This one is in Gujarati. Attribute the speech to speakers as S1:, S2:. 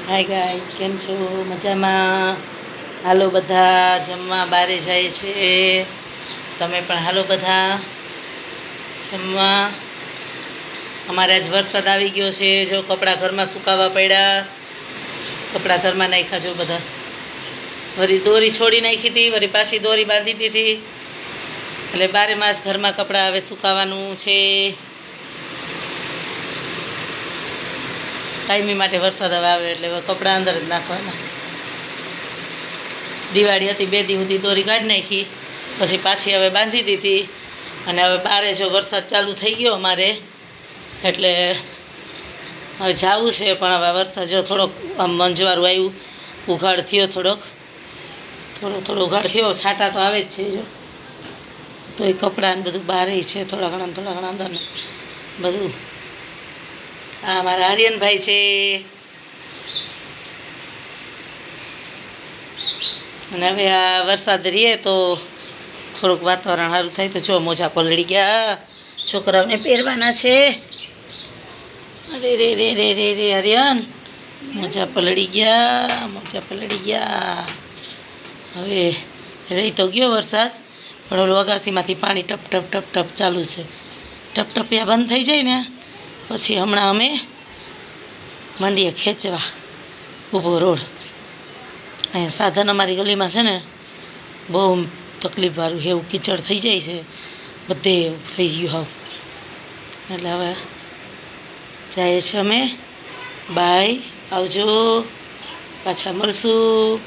S1: हाय गाइस, केम छो? मजामां? हालो बधा जमवा बारे जाए छे। तमे पण हालो बधा जमवा। अमारे आज वरसाद आवी गयो छे। जो कपड़ा घरमां सुकावा पड्या, कपड़ा घरमां नाख्या जो बधा। वरी दोरी छोड़ी नाखी थी, वरी पाછી दोरी बांधी दीधी, એટલે 12 માસ ઘરમાં કપડા હવે સુકાવાનું છે। કાયમી માટે વરસાદ હવે આવે એટલે કપડા અંદર જ નાખવાના। દિવાળી હતી 2 દી સુધી દોરી કાઢી નાખી, પછી પાછી હવે બાંધી દીધી અને હવે બારે જો વરસાદ ચાલુ થઈ ગયો અમારે, એટલે હવે જાવું છે। પણ હવે વરસાદ જો થોડોક આમ મંજવાળું આવ્યું, ઉઘાડ થયો, થોડો ઉઘાડ થયો, છાંટા તો આવે જ છે જો। તો એ કપડાં ને બધું બહાર છે, થોડા ઘણા અંદર બધું। આ મારા આર્યનભાઈ છે અને હવે આ વરસાદ રહીએ તો થોડુંક વાતાવરણ સારું થાય તો જો મોજા પલળી ગયા, છોકરાઓને પહેરવાના છે। અરે રે રે રે રે રે આર્યન, મોજા પલળી ગયા। હવે રહી તો ગયો વરસાદ, પણ ઓલું અગાસીમાંથી પાણી ટપ ટપ ટપ ટપ ચાલુ છે। ટપટપિયા બંધ થઈ જાય ને પછી હમણાં અમે માંડીએ ખેંચવા ઊભો રોડ। અહીંયા સાધન અમારી ગલીમાં છે ને બહુ તકલીફવાળું એવું કીચડ થઈ જાય છે, બધે એવું થઈ ગયું હાવ। એટલે હવે જાય છે અમે। બાય, આવજો, પાછા મળશું।